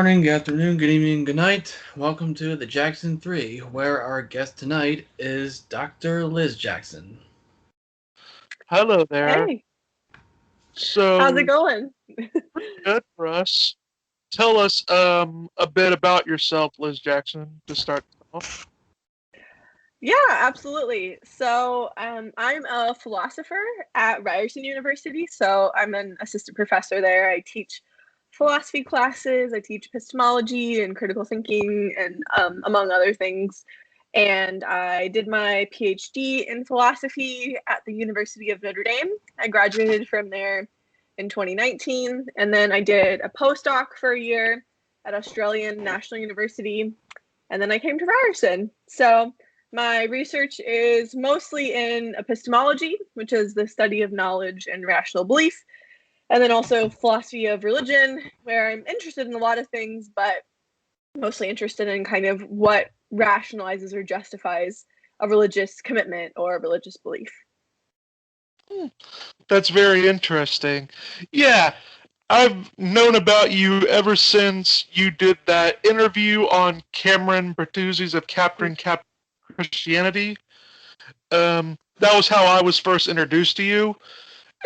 Morning, good afternoon, good evening, good night. Welcome to the Jackson 3, where our guest tonight is Dr. Liz Jackson. Hello there. Hey, how's it So, going? good for us. Tell us a bit about yourself, Liz Jackson, to start off. Yeah, absolutely. I'm a philosopher at Ryerson University. So, I'm an assistant professor there. I teach philosophy classes, I teach epistemology and critical thinking, and among other things. And I did my PhD in philosophy at the University of Notre Dame. I graduated from there in 2019. And then I did a postdoc for a year at Australian National University. And then I came to Ryerson. So, my research is mostly in epistemology, which is the study of knowledge and rational belief, and then also philosophy of religion, where I'm interested in a lot of things, but mostly interested in kind of what rationalizes or justifies a religious commitment or a religious belief. That's very interesting. Yeah, I've known about you ever since you did that interview on Cameron Bertuzzi's of Capturing Christianity. That was how I was first introduced to you.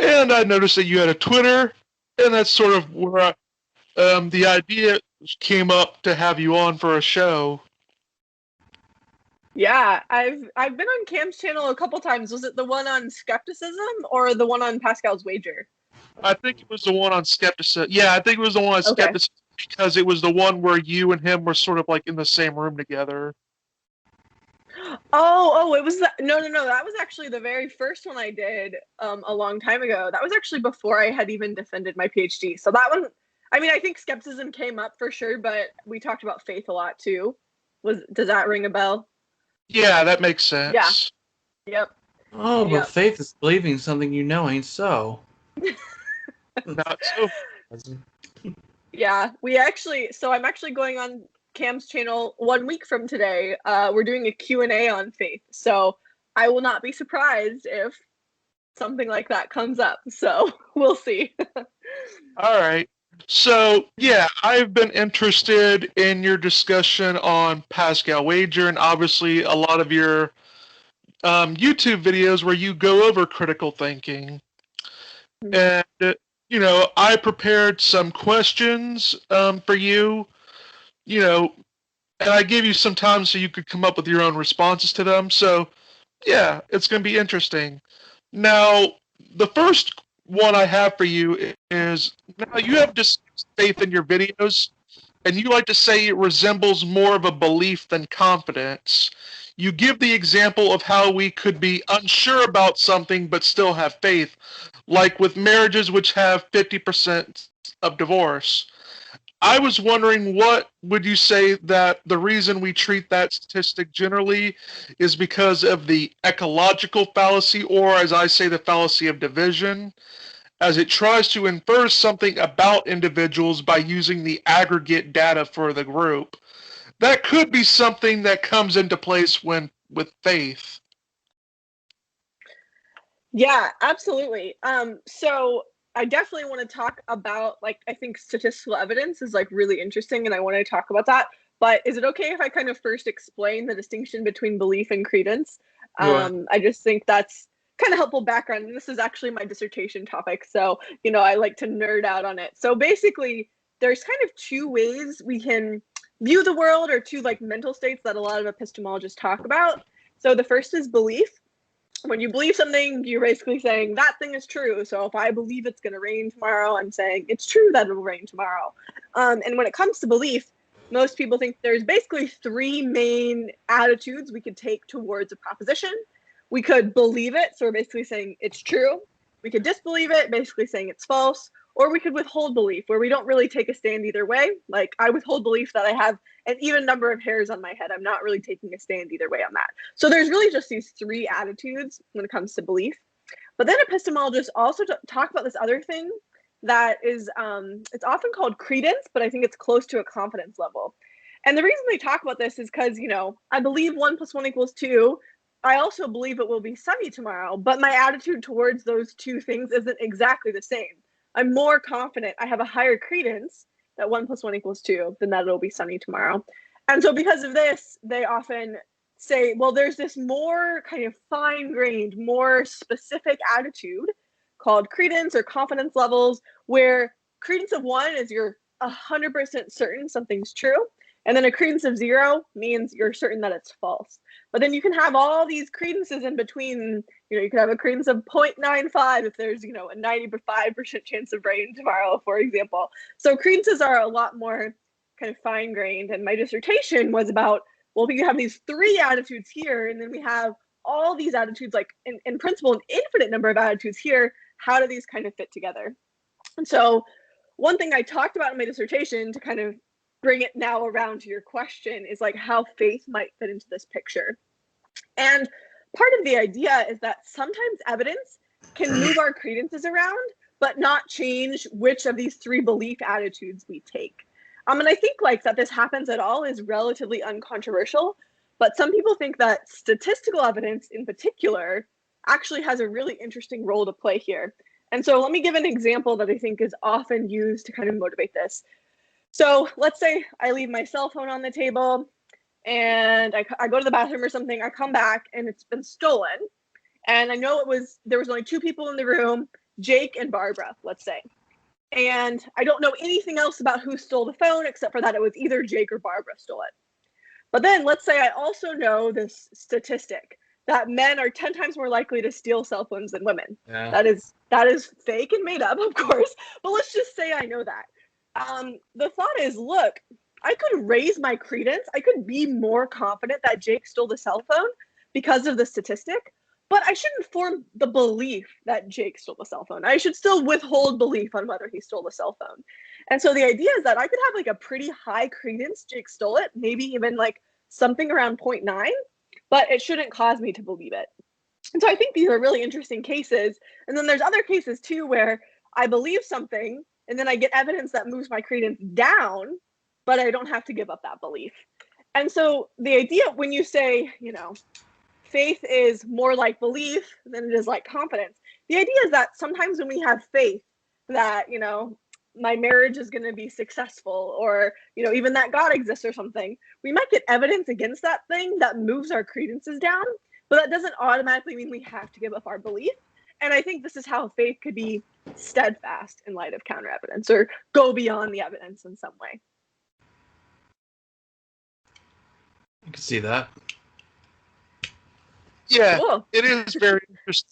And I noticed that you had a Twitter, and that's sort of where the idea came up to have you on for a show. Yeah, I've been on Cam's channel a couple times. Was it the one on skepticism or the one on Pascal's Wager? I think it was the one on skepticism. Yeah, I think it was the one on skepticism because it was the one where you and him were sort of like in the same room together. Oh, it was no. That was actually the very first one I did a long time ago. That was actually before I had even defended my PhD. So that one, I mean, I think skepticism came up for sure, but we talked about faith a lot too. Does that ring a bell? Yeah, that makes sense. Yeah. Yep. Oh, but faith is believing something you know ain't so. Not so. Yeah, I'm actually going on Cam's channel 1 week from today. We're doing a Q&A on faith. So I will not be surprised if something like that comes up. So we'll see. All right. So, yeah, I've been interested in your discussion on Pascal Wager and obviously a lot of your YouTube videos where you go over critical thinking. And, I prepared some questions for you, and I gave you some time so you could come up with your own responses to them. So, yeah, it's going to be interesting. Now, the first one I have for you is now you have discussed faith in your videos, and you like to say it resembles more of a belief than confidence. You give the example of how we could be unsure about something but still have faith, like with marriages which have 50% of divorce. I was wondering, what would you say that the reason we treat that statistic generally is because of the ecological fallacy, or as I say, the fallacy of division, as it tries to infer something about individuals by using the aggregate data for the group? That could be something that comes into place when with faith. Yeah, absolutely. So I definitely want to talk about, like, I think statistical evidence is like really interesting and I want to talk about that. But is it okay if I kind of first explain the distinction between belief and credence? I just think that's kind of helpful background. And this is actually my dissertation topic. So, I like to nerd out on it. So basically, there's kind of two ways we can view the world, or two like mental states that a lot of epistemologists talk about. So the first is belief. When you believe something, you're basically saying that thing is true. So if I believe it's going to rain tomorrow, I'm saying it's true that it will rain tomorrow. And when it comes to belief, most people think there's basically three main attitudes we could take towards a proposition. We could believe it, so we're basically saying it's true. We could disbelieve it, basically saying it's false. Or we could withhold belief, where we don't really take a stand either way. Like, I withhold belief that I have an even number of hairs on my head. I'm not really taking a stand either way on that. So there's really just these three attitudes when it comes to belief. But then epistemologists also talk about this other thing that is, it's often called credence, but I think it's close to a confidence level. And the reason they talk about this is because, I believe 1 + 1 = 2. I also believe it will be sunny tomorrow, but my attitude towards those two things isn't exactly the same. I'm more confident, I have a higher credence that 1 + 1 = 2, then that it'll be sunny tomorrow. And so because of this, they often say, well, there's this more kind of fine-grained, more specific attitude called credence or confidence levels, where credence of 1 is you're 100% certain something's true, and then a credence of 0 means you're certain that it's false. But then you can have all these credences in between. You can have a credence of 0.95 if there's, a 95% chance of rain tomorrow, for example. So credences are a lot more kind of fine-grained. And my dissertation was about, well, we have these 3 attitudes here, and then we have all these attitudes, like in principle, an infinite number of attitudes here. How do these kind of fit together? And so one thing I talked about in my dissertation to kind of bring it now around to your question is like how faith might fit into this picture. And part of the idea is that sometimes evidence can move our credences around, but not change which of these 3 belief attitudes we take. And I think like that this happens at all is relatively uncontroversial, but some people think that statistical evidence in particular actually has a really interesting role to play here. And so let me give an example that I think is often used to kind of motivate this. So let's say I leave my cell phone on the table and I go to the bathroom or something, I come back and it's been stolen. And I know there was only 2 people in the room, Jake and Barbara, let's say. And I don't know anything else about who stole the phone except for that it was either Jake or Barbara stole it. But then let's say I also know this statistic that men are 10 times more likely to steal cell phones than women. Yeah. That is fake and made up, of course. But let's just say I know that. The thought is, look, I could raise my credence. I could be more confident that Jake stole the cell phone because of the statistic, but I shouldn't form the belief that Jake stole the cell phone. I should still withhold belief on whether he stole the cell phone. And so the idea is that I could have like a pretty high credence Jake stole it, maybe even like something around 0.9, but it shouldn't cause me to believe it. And so I think these are really interesting cases. And then there's other cases too where I believe something and then I get evidence that moves my credence down, but I don't have to give up that belief. And so the idea when you say, faith is more like belief than it is like confidence, the idea is that sometimes when we have faith that, my marriage is going to be successful, or, even that God exists or something, we might get evidence against that thing that moves our credences down, but that doesn't automatically mean we have to give up our belief. And I think this is how faith could be steadfast in light of counter evidence or go beyond the evidence in some way. You can see that. Yeah, cool. It is very interesting.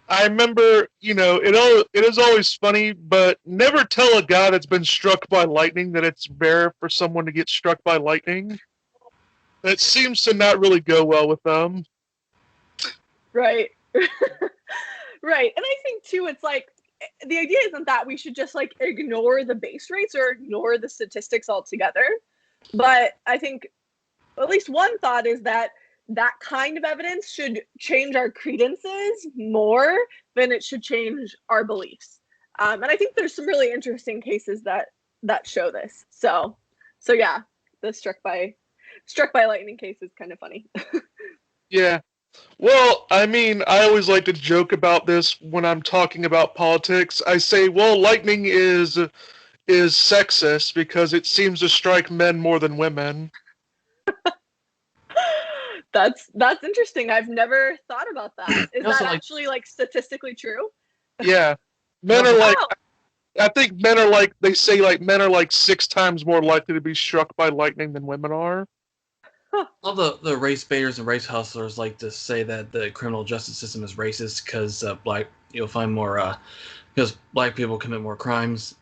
I remember, it is always funny, but never tell a guy that's been struck by lightning that it's rare for someone to get struck by lightning. That seems to not really go well with them. Right. Right. And I think, too, it's like, the idea isn't that we should just, like, ignore the base rates or ignore the statistics altogether. But I think at least one thought is that kind of evidence should change our credences more than it should change our beliefs. And I think there's some really interesting cases that show this. So yeah, the struck by lightning case is kind of funny. Yeah. Well, I mean, I always like to joke about this when I'm talking about politics. I say, well, lightning is sexist because it seems to strike men more than women. That's interesting. I've never thought about that. Is that actually like statistically true? Yeah. Men are like, I think men are like, they say like men are like 6 times more likely to be struck by lightning than women are. All the race baiters and race hustlers like to say that the criminal justice system is racist because you'll find more because black people commit more crimes,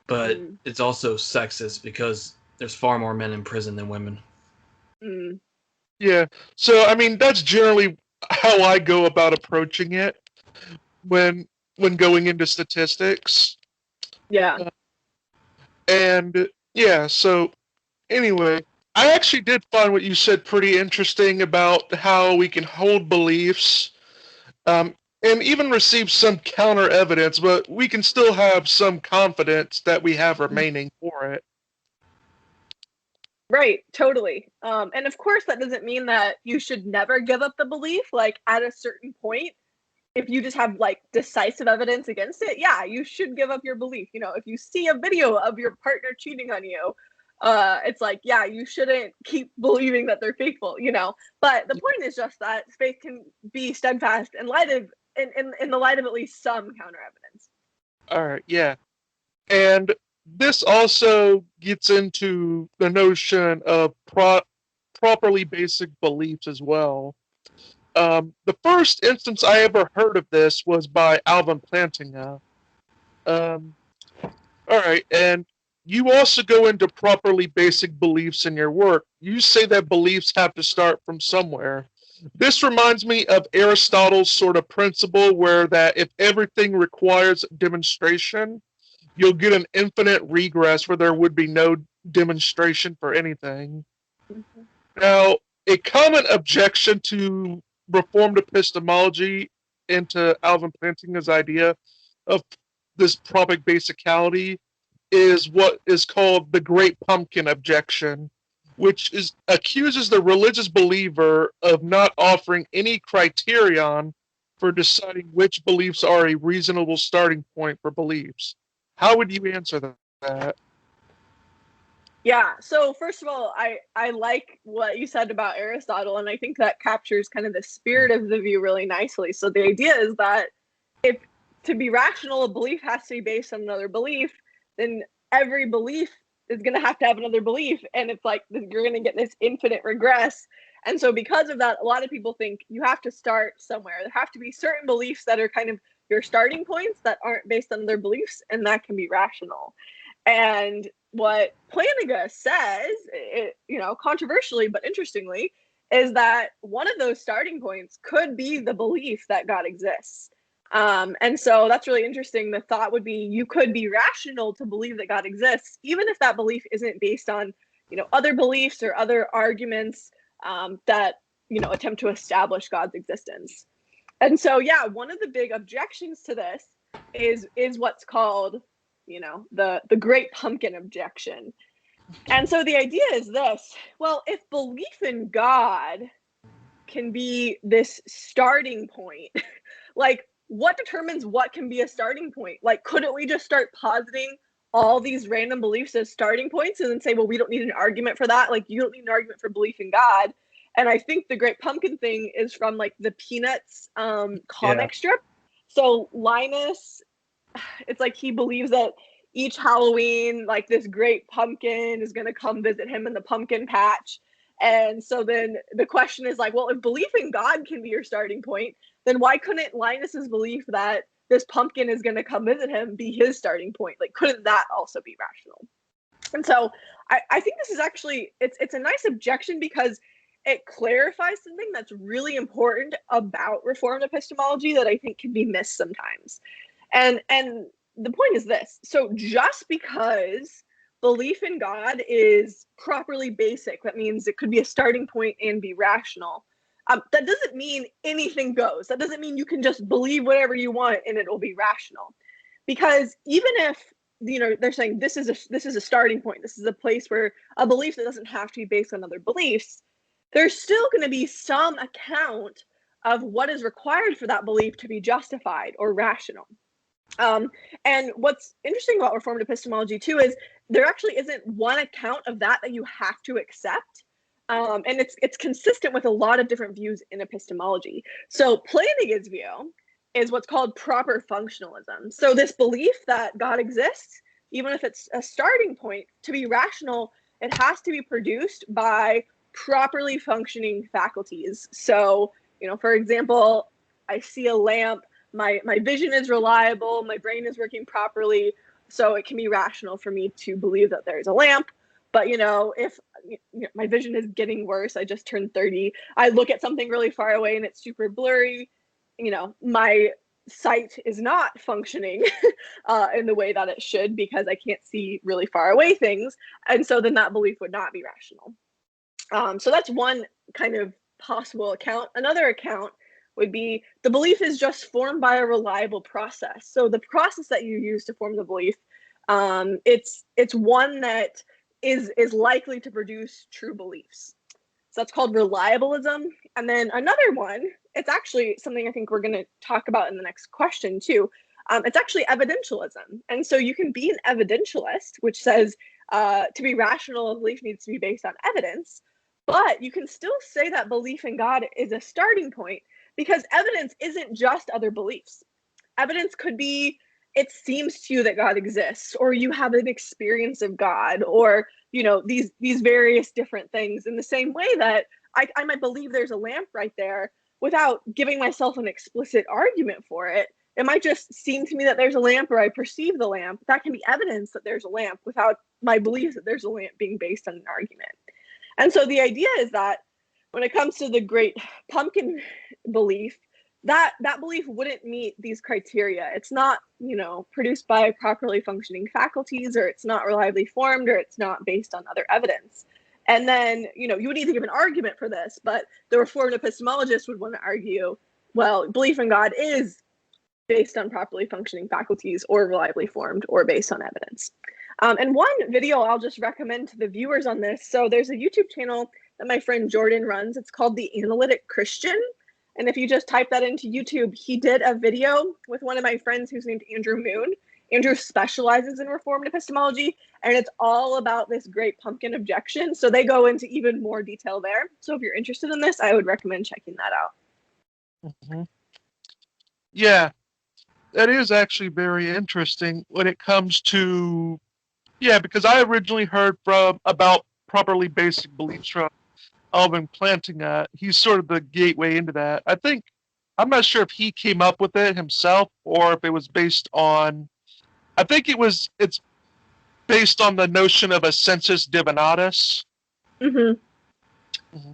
but it's also sexist because there's far more men in prison than women. Yeah, so I mean that's generally how I go about approaching it when going into statistics. Yeah. And yeah, so anyway, I actually did find what you said pretty interesting about how we can hold beliefs and even receive some counter evidence, but we can still have some confidence that we have remaining for it. Right, totally. And of course, that doesn't mean that you should never give up the belief. Like at a certain point, if you just have like decisive evidence against it, yeah, you should give up your belief. You know, if you see a video of your partner cheating on you, it's like, yeah, you shouldn't keep believing that they're faithful, you know. But the point is just that faith can be steadfast in light of in the light of at least some counter evidence. All right, yeah. And this also gets into the notion of properly basic beliefs as well. The first instance I ever heard of this was by Alvin Plantinga. All right, and you also go into properly basic beliefs in your work. You say that beliefs have to start from somewhere. This reminds me of Aristotle's sort of principle where that if everything requires demonstration, you'll get an infinite regress where there would be no demonstration for anything. Mm-hmm. Now, a common objection to Reformed epistemology into Alvin Plantinga's idea of this proper basicality is what is called the Great Pumpkin objection, which accuses the religious believer of not offering any criterion for deciding which beliefs are a reasonable starting point for beliefs. How would you answer that? Yeah, so first of all, I like what you said about Aristotle, and I think that captures kind of the spirit of the view really nicely. So the idea is that if to be rational, a belief has to be based on another belief, then every belief is going to have another belief, and it's like you're going to get this infinite regress. And so because of that, a lot of people think you have to start somewhere. There have to be certain beliefs that are kind of your starting points that aren't based on other beliefs, and that can be rational. And what Plantinga says, you know, controversially but interestingly, is that one of those starting points could be the belief that God exists. And so that's really interesting. The thought would be you could be rational to believe that God exists, even if that belief isn't based on, you know, other beliefs or other arguments that, you know, attempt to establish God's existence. And so, yeah, one of the big objections to this is what's called, you know, the Great Pumpkin objection. And so the idea is this: well, if belief in God can be this starting point, like what determines what can be a starting point? Like, couldn't we just start positing all these random beliefs as starting points and then say, well, we don't need an argument for that? Like, you don't need an argument for belief in God. And I think the Great Pumpkin thing is from like the Peanuts comic strip. So Linus, it's like he believes that each Halloween, like this great pumpkin is going to come visit him in the pumpkin patch. And so then the question is like, well, if belief in God can be your starting point, then why couldn't Linus's belief that this pumpkin is going to come visit him be his starting point? Like, couldn't that also be rational? And so I think this is actually, it's a nice objection because it clarifies something that's really important about Reformed epistemology that I think can be missed sometimes. And the point is this: so just because belief in God is properly basic, that means it could be a starting point and be rational. That doesn't mean anything goes. That doesn't mean you can just believe whatever you want and it will be rational. Because even if, you know, they're saying this is a starting point, this is a place where a belief that doesn't have to be based on other beliefs, there's still going to be some account of what is required for that belief to be justified or rational. And what's interesting about Reformed epistemology too is there actually isn't one account of that you have to accept. And it's consistent with a lot of different views in epistemology. So Plantinga's view is what's called proper functionalism. So this belief that God exists, even if it's a starting point, to be rational, it has to be produced by properly functioning faculties. So, you know, for example, I see a lamp, my vision is reliable, my brain is working properly, so it can be rational for me to believe that there's a lamp. But, you know, if my vision is getting worse, I just turned 30, I look at something really far away and it's super blurry, you know, my sight is not functioning in the way that it should because I can't see really far away things. And so then that belief would not be rational. So that's one kind of possible account. Another account would be the belief is just formed by a reliable process. So the process that you use to form the belief, it's one that is likely to produce true beliefs. So that's called reliabilism. And then another one, it's actually something I think we're going to talk about in the next question too. It's actually evidentialism. And so you can be an evidentialist, which says to be rational, a belief needs to be based on evidence. But you can still say that belief in God is a starting point because evidence isn't just other beliefs. Evidence could be it seems to you that God exists, or you have an experience of God, or these various different things. In the same way that I might believe there's a lamp right there without giving myself an explicit argument for it. It might just seem to me that there's a lamp, or I perceive the lamp. That can be evidence that there's a lamp without my belief that there's a lamp being based on an argument. And so the idea is that when it comes to the great pumpkin belief, that belief wouldn't meet these criteria. It's not, produced by properly functioning faculties, or it's not reliably formed, or it's not based on other evidence. And then, you would need to give an argument for this, but the Reformed epistemologist would want to argue, well, belief in God is based on properly functioning faculties, or reliably formed, or based on evidence. And one video I'll just recommend to the viewers on this. So there's a YouTube channel that my friend Jordan runs. It's called The Analytic Christian. And if you just type that into YouTube, he did a video with one of my friends who's named Andrew Moon. Andrew specializes in Reformed epistemology, and it's all about this great pumpkin objection. So they go into even more detail there. So if you're interested in this, I would recommend checking that out. Mm-hmm. Yeah, that is actually very interesting when it comes to, because I originally heard about properly basic beliefs from Alvin Plantinga. He's sort of the gateway into that. I'm not sure if he came up with it himself or if it was based on, it's based on the notion of a census demonatus. Mm-hmm. Mm-hmm.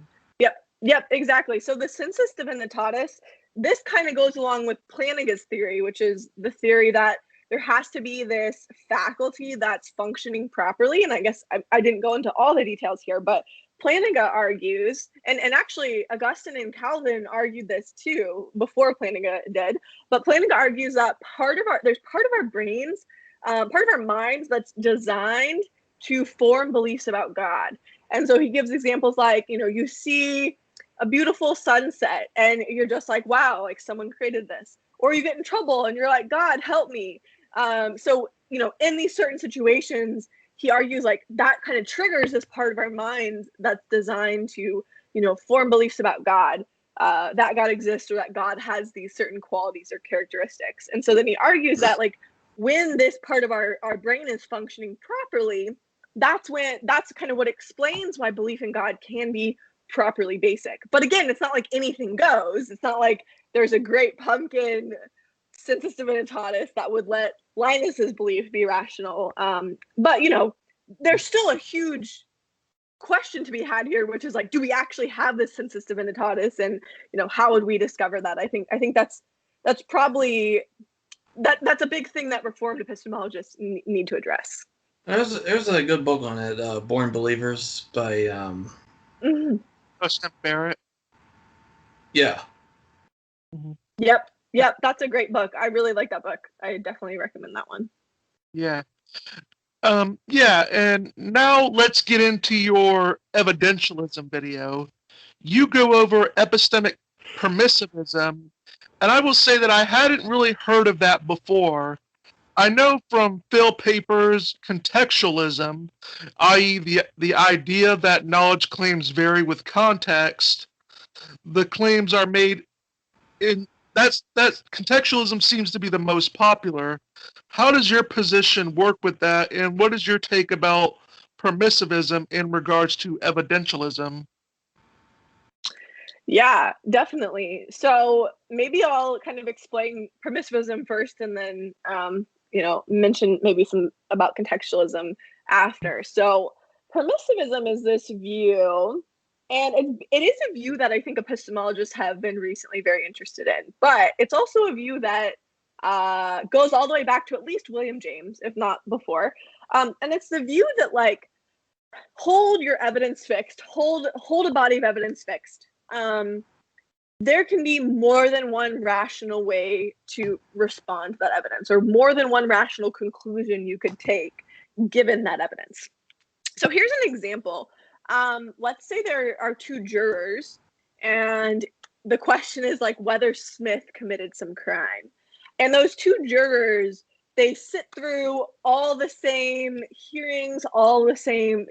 Yep, exactly. So the census demonatus, this kind of goes along with Plantinga's theory, which is the theory that there has to be this faculty that's functioning properly. And I guess I didn't go into all the details here, but Plantinga argues, and actually Augustine and Calvin argued this too before Plantinga did, but Plantinga argues that there's part of our brains, part of our minds that's designed to form beliefs about God. And so he gives examples like, you see a beautiful sunset and you're just like, wow, like someone created this. Or you get in trouble and you're like, God, help me. So, in these certain situations, he argues like that kind of triggers this part of our mind that's designed to, form beliefs about God, that God exists, or that God has these certain qualities or characteristics. And so then he argues that like when this part of our brain is functioning properly, that's kind of what explains why belief in God can be properly basic. But again, it's not like anything goes. It's not like there's a great pumpkin census demonatus that would let Linus's belief be rational. But there's still a huge question to be had here, which is like, do we actually have this census demonatus, and how would we discover that? I think that's probably that's a big thing that Reformed epistemologists need to address. There's a good book on it, Born Believers by Justin Barrett. Yeah. Mm-hmm. Yep, that's a great book. I really like that book. I definitely recommend that one. Yeah. And now let's get into your evidentialism video. You go over epistemic permissivism, and I will say that I hadn't really heard of that before. I know from Phil Paper's Contextualism, i.e. the idea that knowledge claims vary with context, the claims are made in that contextualism seems to be the most popular. How does your position work with that, and what is your take about permissivism in regards to evidentialism? Yeah, definitely. So maybe I'll kind of explain permissivism first, and then mention maybe some about contextualism after. So permissivism is this view, and it is a view that I think epistemologists have been recently very interested in, but it's also a view that goes all the way back to at least William James, if not before. And it's the view that like hold your evidence fixed, hold a body of evidence fixed. There can be more than one rational way to respond to that evidence, or more than one rational conclusion you could take given that evidence. So here's an example Let's say there are two jurors, and the question is like whether Smith committed some crime. And those two jurors, they sit through all the same hearings, all the same,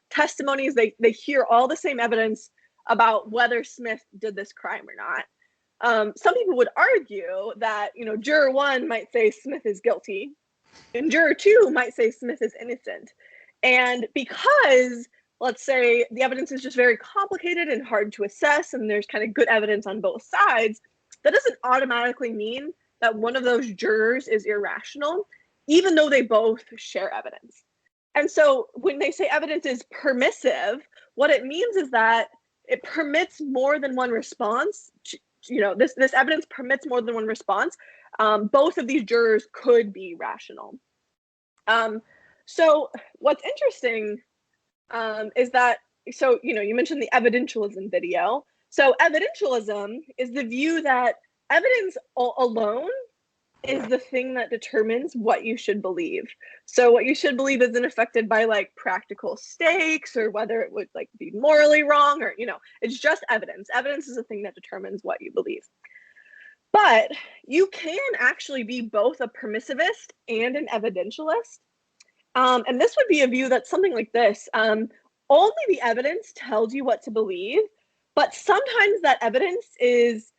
testimonies. They hear all the same evidence about whether Smith did this crime or not. Some people would argue that, juror 1 might say Smith is guilty, and juror 2 might say Smith is innocent. And because, let's say, the evidence is just very complicated and hard to assess, and there's kind of good evidence on both sides, that doesn't automatically mean that one of those jurors is irrational, even though they both share evidence. And so when they say evidence is permissive, what it means is that it permits more than one response. This evidence permits more than one response. Both of these jurors could be rational. So what's interesting is that, you mentioned the evidentialism video. So evidentialism is the view that evidence alone is the thing that determines what you should believe. So what you should believe isn't affected by like practical stakes or whether it would like be morally wrong or, it's just evidence. Evidence is the thing that determines what you believe. But you can actually be both a permissivist and an evidentialist. And this would be a view that's something like this. Only the evidence tells you what to believe, but sometimes that evidence is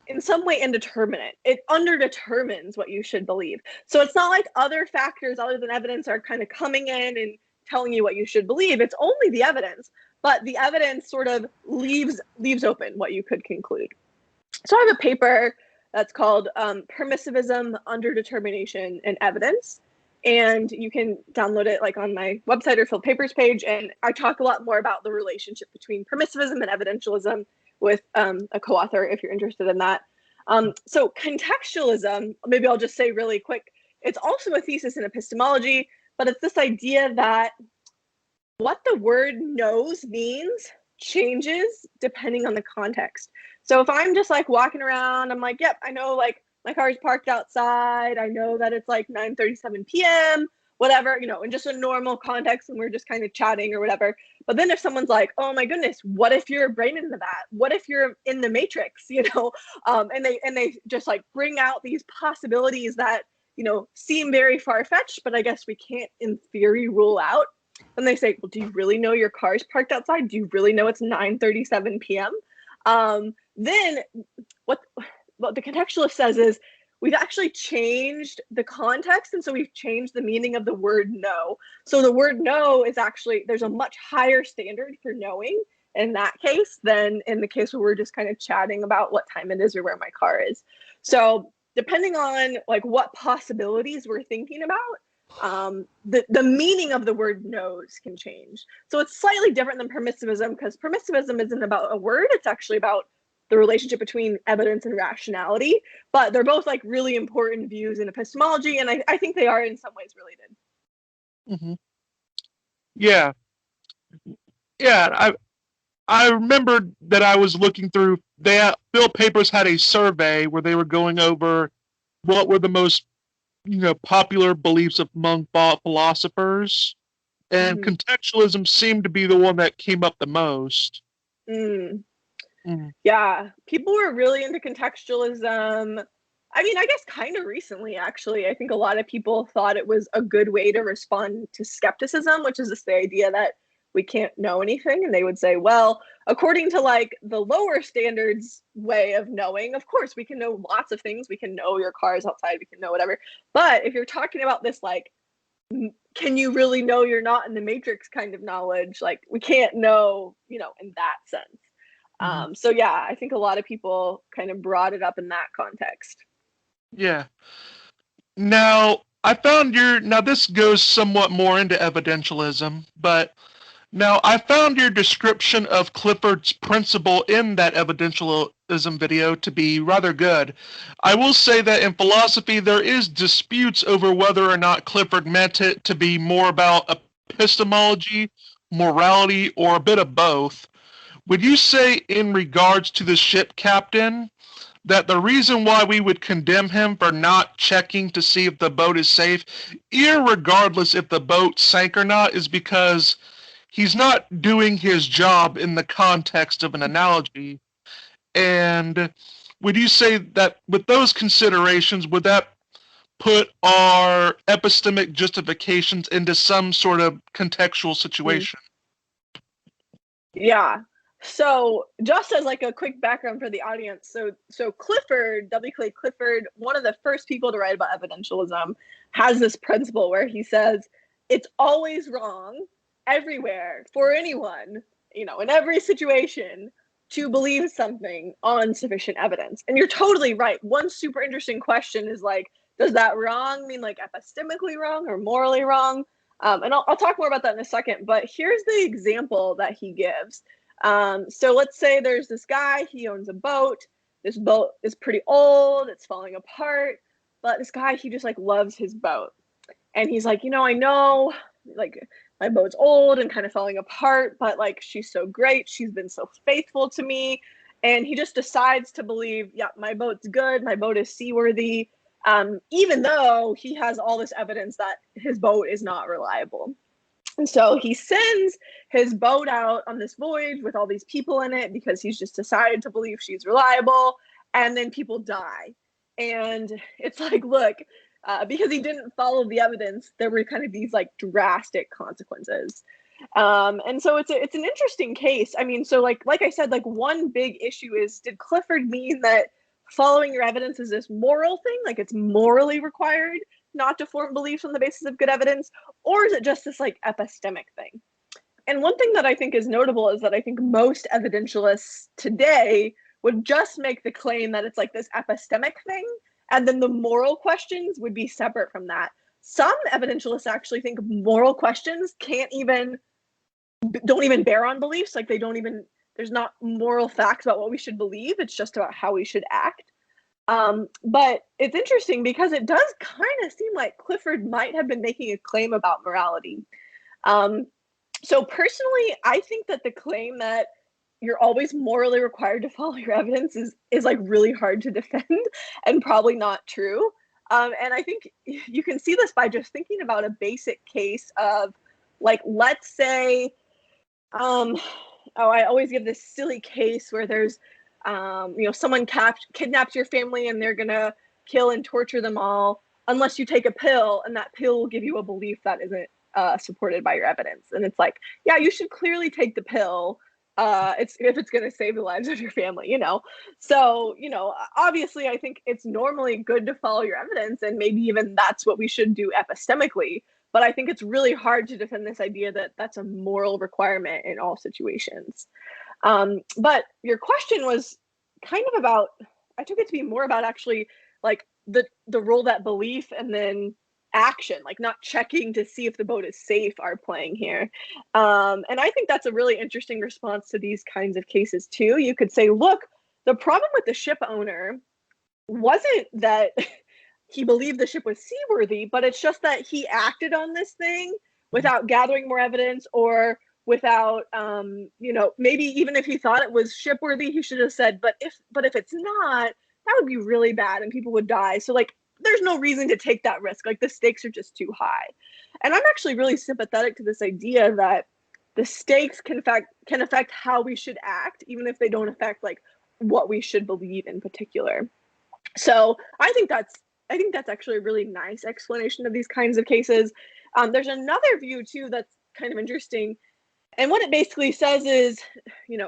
in some way indeterminate. It underdetermines what you should believe. So it's not like other factors other than evidence are kind of coming in and telling you what you should believe. It's only the evidence, but the evidence sort of leaves open what you could conclude. So I have a paper that's called Permissivism, Underdetermination, and Evidence. And you can download it like on my website or Field Papers page. And I talk a lot more about the relationship between permissivism and evidentialism with a co-author if you're interested in that. So contextualism, maybe I'll just say really quick, it's also a thesis in epistemology, but it's this idea that what the word knows means changes depending on the context. So if I'm just like walking around, I'm like, yep, I know like my car's parked outside. I know that it's like 9:37 p.m., whatever, in just a normal context and we're just kind of chatting or whatever. But then if someone's like, oh my goodness, what if you're brain into that? What if you're in the Matrix, and they just like bring out these possibilities that, seem very far-fetched, but I guess we can't in theory rule out. And they say, well, do you really know your car's parked outside? Do you really know it's 9:37 p.m.? Then what the contextualist says is, we've actually changed the context, and so we've changed the meaning of the word know. So the word know is actually, there's a much higher standard for knowing in that case than in the case where we're just kind of chatting about what time it is or where my car is. So depending on like what possibilities we're thinking about, the meaning of the word knows can change. So it's slightly different than permissivism, because permissivism isn't about a word, it's actually about the relationship between evidence and rationality, but they're both like really important views in epistemology, and I think they are in some ways related. Mm-hmm. Yeah. I remember that I was looking through. Field Papers had a survey where they were going over what were the most, popular beliefs among philosophers, and contextualism seemed to be the one that came up the most. Yeah, people were really into contextualism. I mean, I guess kind of recently, actually. I think a lot of people thought it was a good way to respond to skepticism, which is just the idea that we can't know anything. And they would say, well, according to like the lower standards way of knowing, of course, we can know lots of things. We can know your car is outside. We can know whatever. But if you're talking about this, like, can you really know you're not in the Matrix kind of knowledge? Like, we can't know, in that sense. So yeah, I think a lot of people kind of brought it up in that context. Yeah. Now, I found now this goes somewhat more into evidentialism, but now I found your description of Clifford's Principle in that evidentialism video to be rather good. I will say that in philosophy, there is disputes over whether or not Clifford meant it to be more about epistemology, morality, or a bit of both. Would you say, in regards to the ship captain, that the reason why we would condemn him for not checking to see if the boat is safe, irregardless if the boat sank or not, is because he's not doing his job in the context of an analogy. And would you say that with those considerations, would that put our epistemic justifications into some sort of contextual situation? Yeah. So just as like a quick background for the audience, so Clifford, W. Clay Clifford, one of the first people to write about evidentialism, has this principle where he says it's always wrong everywhere for anyone, in every situation, to believe something on sufficient evidence. And you're totally right. One super interesting question is like, does that wrong mean like epistemically wrong or morally wrong? And I'll talk more about that in a second, but here's the example that he gives. So let's say there's this guy, he owns a boat. This boat is pretty old, it's falling apart, but this guy, he just like loves his boat. And he's like, I know like my boat's old and kind of falling apart, but like she's so great, she's been so faithful to me. And he just decides to believe, yeah, my boat's good, my boat is seaworthy, even though he has all this evidence that his boat is not reliable. And so he sends his boat out on this voyage with all these people in it because he's just decided to believe she's reliable, and then people die. And it's like, look, because he didn't follow the evidence, there were kind of these like drastic consequences. And so it's an interesting case. I mean, so like I said, like one big issue is, did Clifford mean that following your evidence is this moral thing, like it's morally required not to form beliefs on the basis of good evidence, or is it just this like epistemic thing? And one thing that I think is notable is that I think most evidentialists today would just make the claim that it's like this epistemic thing, and then the moral questions would be separate from that. Some evidentialists actually think moral questions don't even bear on beliefs, like there's not moral facts about what we should believe, it's just about how we should act. But it's interesting because it does kind of seem like Clifford might have been making a claim about morality. So personally, I think that the claim that you're always morally required to follow your evidence is like really hard to defend and probably not true. And I think you can see this by just thinking about a basic case of, like, let's say, I always give this silly case where there's, someone kidnaps your family and they're gonna kill and torture them all unless you take a pill, and that pill will give you a belief that isn't supported by your evidence. And it's like, yeah, you should clearly take the pill if it's going to save the lives of your family, So, obviously, I think it's normally good to follow your evidence, and maybe even that's what we should do epistemically. But I think it's really hard to defend this idea that that's a moral requirement in all situations. But your question was kind of about, I took it to be more about actually like the role that belief and then action, like not checking to see if the boat is safe, are playing here. And I think that's a really interesting response to these kinds of cases too. You could say, look, the problem with the ship owner wasn't that he believed the ship was seaworthy, but it's just that he acted on this thing without gathering more evidence, or without, maybe even if he thought it was shipworthy, he should have said, but if it's not, that would be really bad and people would die. So like, there's no reason to take that risk. Like, the stakes are just too high. And I'm actually really sympathetic to this idea that the stakes can affect how we should act, even if they don't affect like what we should believe in particular. So I think that's actually a really nice explanation of these kinds of cases. There's another view too that's kind of interesting. And what it basically says is,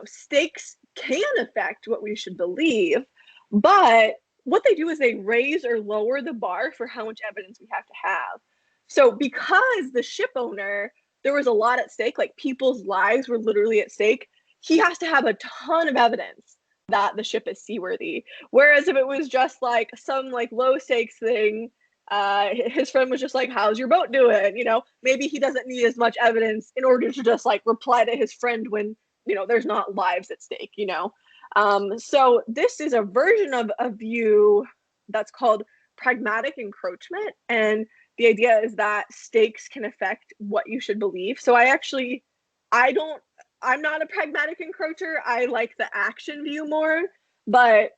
stakes can affect what we should believe, but what they do is they raise or lower the bar for how much evidence we have to have. So because the ship owner, there was a lot at stake, like people's lives were literally at stake, he has to have a ton of evidence that the ship is seaworthy. Whereas if it was just like some like low stakes thing, his friend was just like, how's your boat doing? Maybe he doesn't need as much evidence in order to just like reply to his friend when, there's not lives at stake, So this is a version of a view that's called pragmatic encroachment. And the idea is that stakes can affect what you should believe. So I'm not a pragmatic encroacher. I like the action view more. But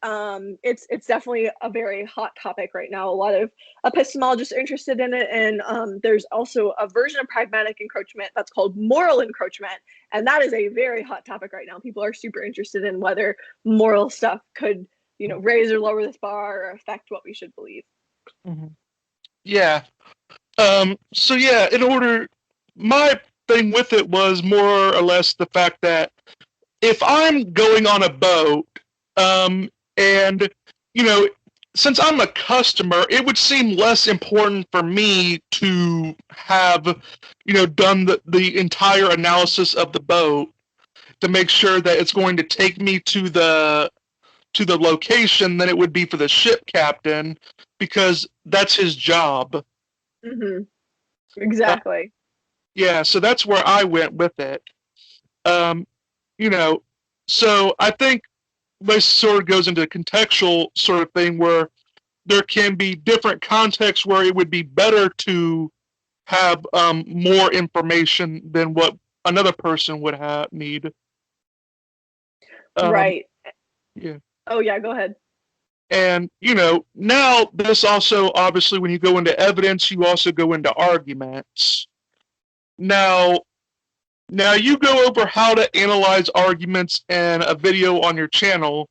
it's definitely a very hot topic right now. A lot of epistemologists are interested in it, and there's also a version of pragmatic encroachment that's called moral encroachment, and that is a very hot topic right now. People are super interested in whether moral stuff could, raise or lower this bar or affect what we should believe. Mm-hmm. Yeah. So yeah, my thing with it was more or less the fact that if I'm going on a boat, and since I'm a customer, it would seem less important for me to have, done the entire analysis of the boat to make sure that it's going to take me to the location than it would be for the ship captain, because that's his job. Mm-hmm. Exactly. Yeah, so that's where I went with it. So I think this sort of goes into a contextual sort of thing where there can be different contexts where it would be better to have more information than what another person would need. Right. Yeah. Oh, yeah, go ahead. And, now this also, obviously, when you go into evidence, you also go into arguments. Now you go over how to analyze arguments in a video on your channel.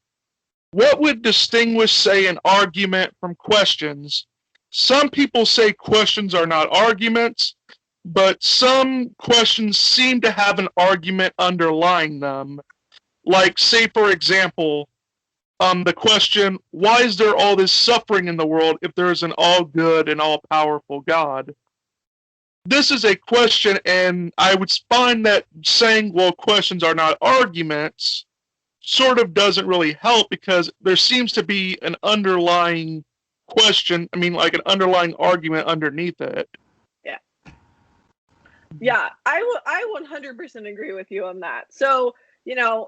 What would distinguish, say, an argument from questions? Some people say questions are not arguments, but some questions seem to have an argument underlying them. Like, say, for example, the question, why is there all this suffering in the world if there is an all-good and all-powerful God? This is a question, and I would find that saying, well, questions are not arguments, sort of doesn't really help, because there seems to be an underlying question, like an underlying argument underneath it. Yeah. Yeah, I 100% agree with you on that. So,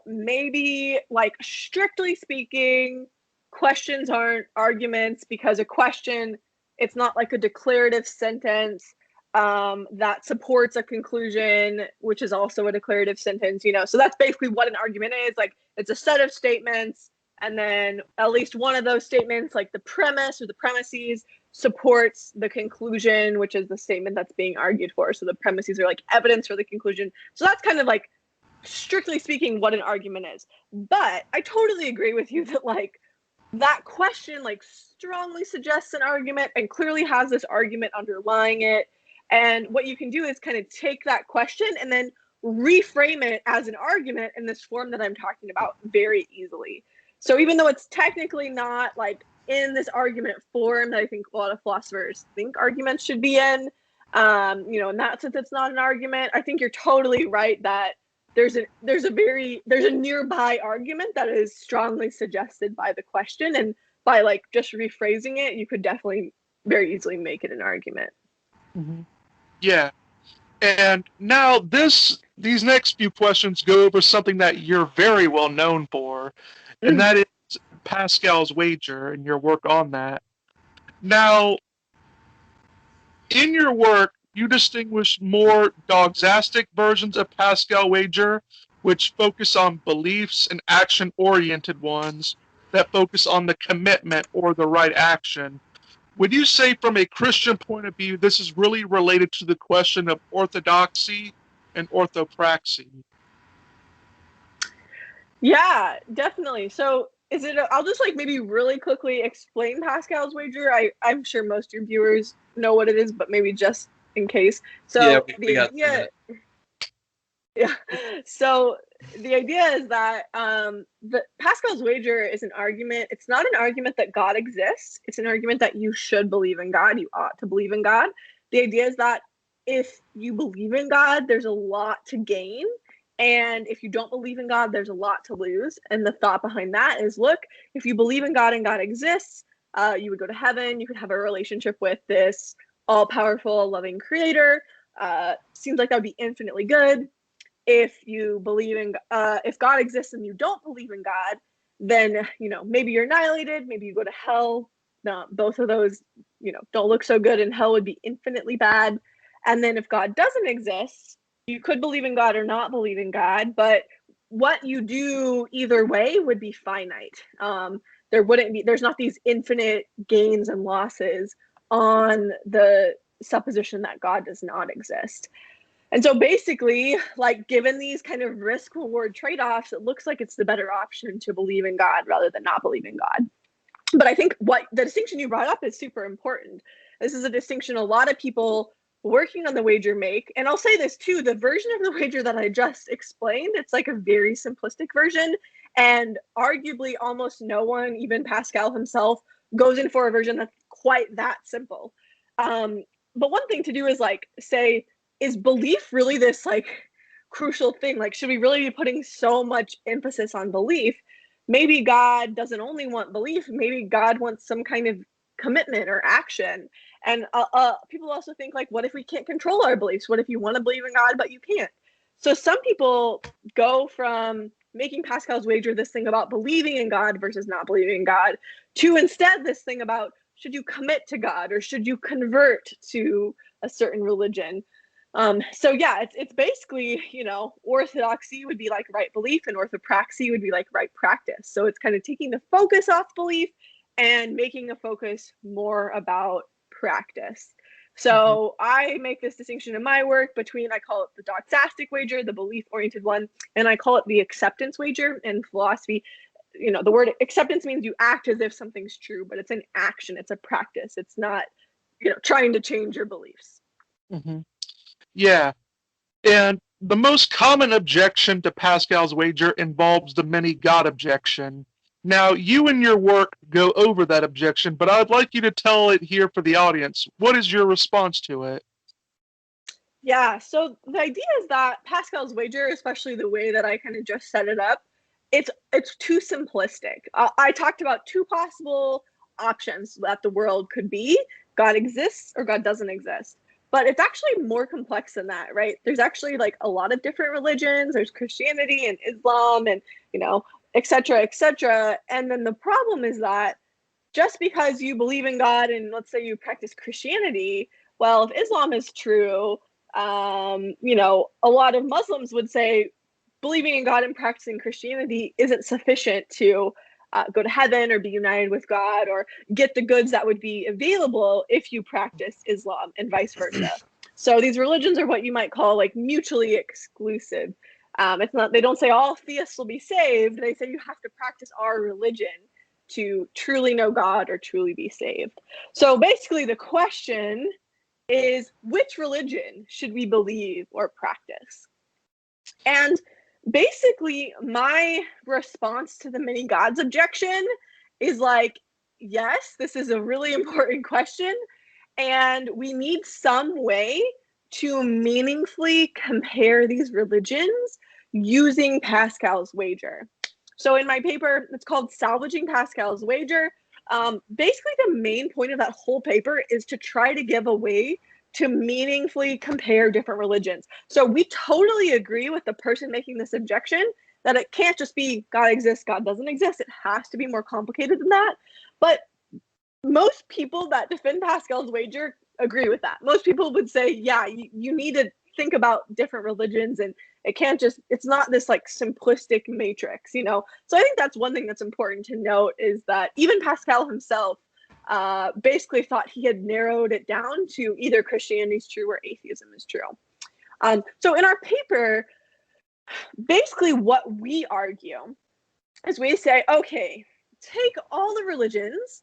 maybe, like, strictly speaking, questions aren't arguments, because a question, it's not like a declarative sentence that supports a conclusion, which is also a declarative sentence, so that's basically what an argument is. Like, it's a set of statements, and then at least one of those statements, like the premise or the premises, supports the conclusion, which is the statement that's being argued for. So the premises are like evidence for the conclusion. So that's kind of like, strictly speaking, what an argument is. But I totally agree with you that, like, that question, like, strongly suggests an argument and clearly has this argument underlying it. And what you can do is kind of take that question and then reframe it as an argument in this form that I'm talking about very easily. So even though it's technically not, like, in this argument form that I think a lot of philosophers think arguments should be in, in that sense it's not an argument, I think you're totally right that there's a nearby argument that is strongly suggested by the question, and by, like, just rephrasing it, you could definitely very easily make it an argument. Mm-hmm. Yeah. And now these next few questions go over something that you're very well known for, and that is Pascal's Wager and your work on that. Now, in your work, you distinguish more doxastic versions of Pascal Wager, which focus on beliefs, and action-oriented ones that focus on the commitment or the right action. Would you say, from a Christian point of view, this is really related to the question of orthodoxy and orthopraxy? Yeah, definitely. So I'll just, like, maybe really quickly explain Pascal's Wager. I'm sure most of your viewers know what it is, but maybe just in case. So So the idea is that the Pascal's Wager is an argument. It's not an argument that God exists. It's an argument that you should believe in God. You ought to believe in God. The idea is that if you believe in God, there's a lot to gain. And if you don't believe in God, there's a lot to lose. And the thought behind that is, look, if you believe in God and God exists, you would go to heaven. You could have a relationship with this all-powerful, loving creator. Seems like that would be infinitely good. If you believe in, if God exists and you don't believe in God, then, maybe you're annihilated. Maybe you go to hell. No, both of those, don't look so good, and hell would be infinitely bad. And then if God doesn't exist, you could believe in God or not believe in God, but what you do either way would be finite. There's not these infinite gains and losses on the supposition that God does not exist. And so basically, like, given these kind of risk reward trade-offs, it looks like it's the better option to believe in God rather than not believe in God. But I think what the distinction you brought up is super important. This is a distinction a lot of people working on the wager make. And I'll say this too, the version of the wager that I just explained, it's like a very simplistic version. And arguably almost no one, even Pascal himself, goes in for a version that's quite that simple. But one thing to do is like say, is belief really this like crucial thing? Like, should we really be putting so much emphasis on belief? Maybe God doesn't only want belief. Maybe God wants some kind of commitment or action. And people also think like, what if we can't control our beliefs? What if you want to believe in God, but you can't? So some people go from making Pascal's wager this thing about believing in God versus not believing in God to instead this thing about, should you commit to God or should you convert to a certain religion? So yeah, it's basically, orthodoxy would be like right belief and orthopraxy would be like right practice. So it's kind of taking the focus off belief and making a focus more about practice. So I make this distinction in my work between, I call it the doxastic wager, the belief-oriented one, and I call it the acceptance wager. In philosophy, the word acceptance means you act as if something's true, but it's an action, it's a practice. It's not, trying to change your beliefs. Mm-hmm. Yeah. And the most common objection to Pascal's wager involves the many God objection. Now, you and your work go over that objection, but I'd like you to tell it here for the audience. What is your response to it? Yeah, so the idea is that Pascal's wager, especially the way that I kind of just set it up, it's too simplistic. I talked about two possible options that the world could be. God exists or God doesn't exist. But it's actually more complex than that, right? There's actually like a lot of different religions. There's Christianity and Islam and, et cetera, et cetera. And then the problem is that just because you believe in God and let's say you practice Christianity, well, if Islam is true, a lot of Muslims would say believing in God and practicing Christianity isn't sufficient to go to heaven or be united with God or get the goods that would be available if you practice Islam and vice versa. So these religions are what you might call like mutually exclusive. It's not, they don't say all theists will be saved. They say you have to practice our religion to truly know God or truly be saved. So basically the question is, which religion should we believe or practice? And basically, my response to the many gods objection is like, yes, this is a really important question, and we need some way to meaningfully compare these religions using Pascal's wager. So in my paper, it's called Salvaging Pascal's Wager. Basically, the main point of that whole paper is to try to give a way to meaningfully compare different religions. So we totally agree with the person making this objection that it can't just be God exists, God doesn't exist. It has to be more complicated than that. But most people that defend Pascal's wager agree with that. Most people would say, yeah, you need to think about different religions and it can't just, it's not this like simplistic matrix, So I think that's one thing that's important to note is that even Pascal himself basically thought he had narrowed it down to either Christianity is true or atheism is true. So in our paper, basically what we argue is we say, okay, take all the religions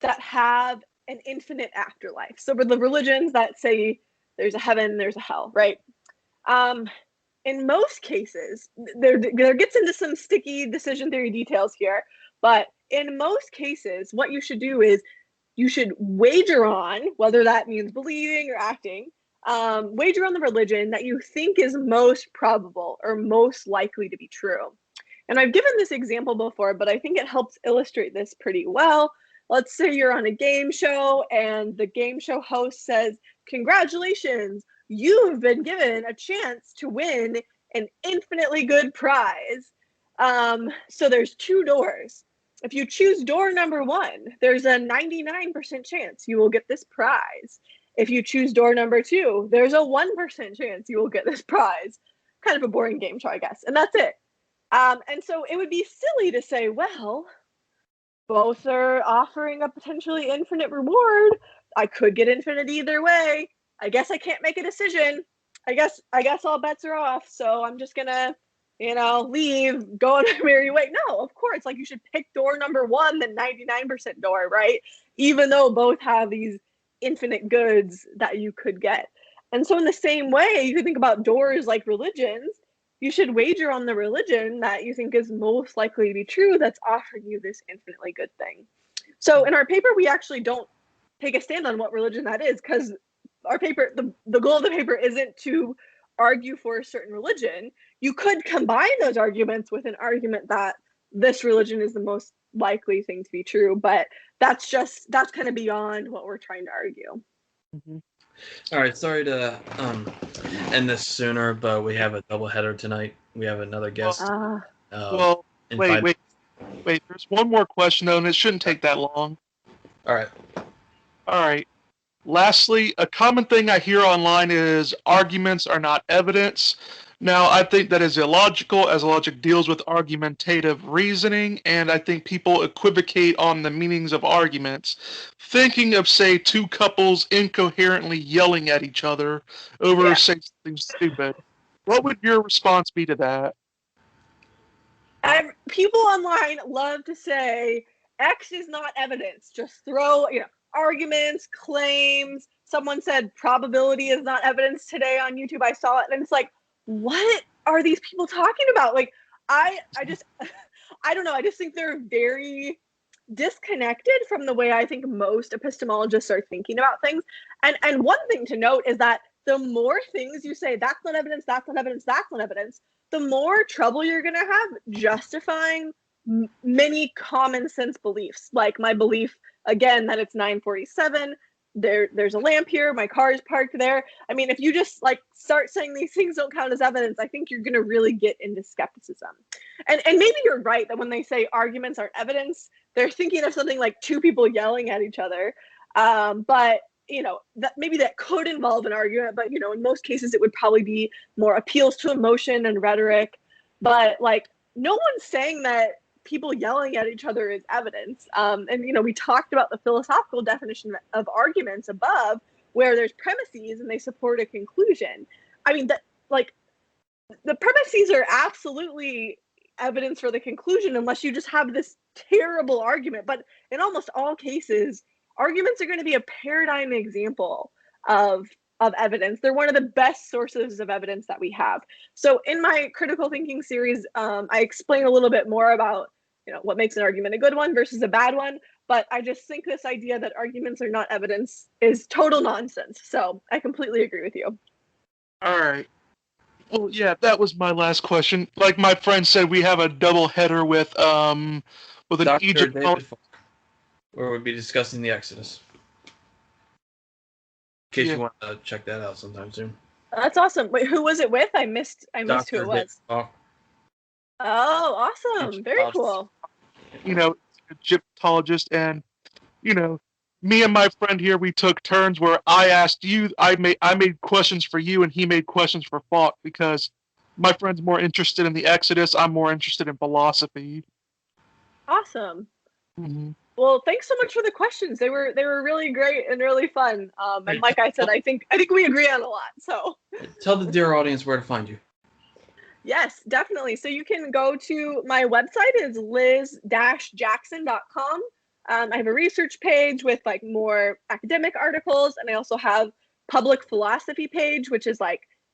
that have an infinite afterlife. So for the religions that say there's a heaven, there's a hell, right? In most cases, there gets into some sticky decision theory details here, but in most cases, what you should do is you should wager on, whether that means believing or acting, wager on the religion that you think is most probable or most likely to be true. And I've given this example before, but I think it helps illustrate this pretty well. Let's say you're on a game show and the game show host says, congratulations, you have been given a chance to win an infinitely good prize. So there's two doors. If you choose door number 1, there's a 99% chance you will get this prize. If you choose door number 2, there's a 1% chance you will get this prize. Kind of a boring game show, I guess. And that's it. And so it would be silly to say, well, both are offering a potentially infinite reward. I could get infinite either way. I guess I can't make a decision. I guess all bets are off. So I'm just gonna, leave, go on my merry way. No, of course, like you should pick door number one, the 99% door, right? Even though both have these infinite goods that you could get. And so in the same way, you could think about doors like religions. You should wager on the religion that you think is most likely to be true that's offering you this infinitely good thing. So in our paper, we actually don't take a stand on what religion that is, because our paper, the goal of the paper isn't to argue for a certain religion. You could combine those arguments with an argument that this religion is the most likely thing to be true, but that's kind of beyond what we're trying to argue. Mm-hmm. All right, sorry to end this sooner, but we have a double header tonight. We have another guest. Wait. There's one more question, though, and it shouldn't take that long. All right. Lastly, a common thing I hear online is arguments are not evidence. Now, I think that is illogical, as logic deals with argumentative reasoning, and I think people equivocate on the meanings of arguments, thinking of, say, two couples incoherently yelling at each other over, say, something stupid. What would your response be to that? People online love to say, X is not evidence. Just throw, arguments, claims. Someone said probability is not evidence today on YouTube. I saw it, and it's like, what are these people talking about? Like, I don't know. I just think they're very disconnected from the way I think most epistemologists are thinking about things. And one thing to note is that the more things you say, that's not evidence, that's not evidence, that's not evidence, the more trouble you're going to have justifying many common sense beliefs. Like my belief, again, that it's 9:47. There's a lamp here, my car is parked there. I mean, if you just start saying these things don't count as evidence, I think you're going to really get into skepticism. And maybe you're right that when they say arguments aren't evidence, they're thinking of something like two people yelling at each other. But that maybe that could involve an argument, but in most cases it would probably be more appeals to emotion and rhetoric. But no one's saying that people yelling at each other is evidence. And we talked about the philosophical definition of arguments above, where there's premises and they support a conclusion. I mean, the premises are absolutely evidence for the conclusion, unless you just have this terrible argument. But in almost all cases, arguments are going to be a paradigm example of evidence. They're one of the best sources of evidence that we have. So in my critical thinking series, I explain a little bit more about what makes an argument a good one versus a bad one. But I just think this idea that arguments are not evidence is total nonsense. So I completely agree with you. All right. Well, yeah, that was my last question. Like my friend said, we have a double header with an Dr. Egyptologist, where we'll be discussing the Exodus. In case you want to check that out sometime soon. That's awesome. Wait, who was it with? I missed who it was. Oh, awesome. Very cool. Egyptologist, and me and my friend here, we took turns where I asked you, I made questions for you, and he made questions for Falk, because my friend's more interested in the Exodus, I'm more interested in philosophy. Awesome. Mm-hmm. Well, thanks so much for the questions. They were really great and really fun. And like I said, I think we agree on a lot. So tell the dear audience where to find you. Yes, definitely. So you can go to my website is liz-jackson.com. I have a research page with more academic articles, and I also have public philosophy page, which is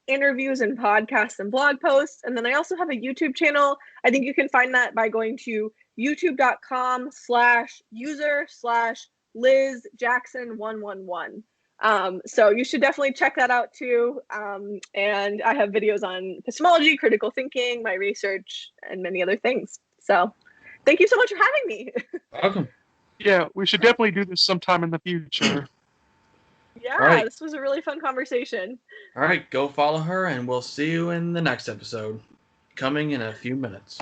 interviews and podcasts and blog posts. And then I also have a YouTube channel. I think you can find that by going to youtube.com/user/LizJackson111. So you should definitely check that out too. And I have videos on epistemology, critical thinking, my research, and many other things. So thank you so much for having me. Welcome. Yeah, we should definitely do this sometime in the future. Yeah, This was a really fun conversation. All right, go follow her, and we'll see you in the next episode, coming in a few minutes.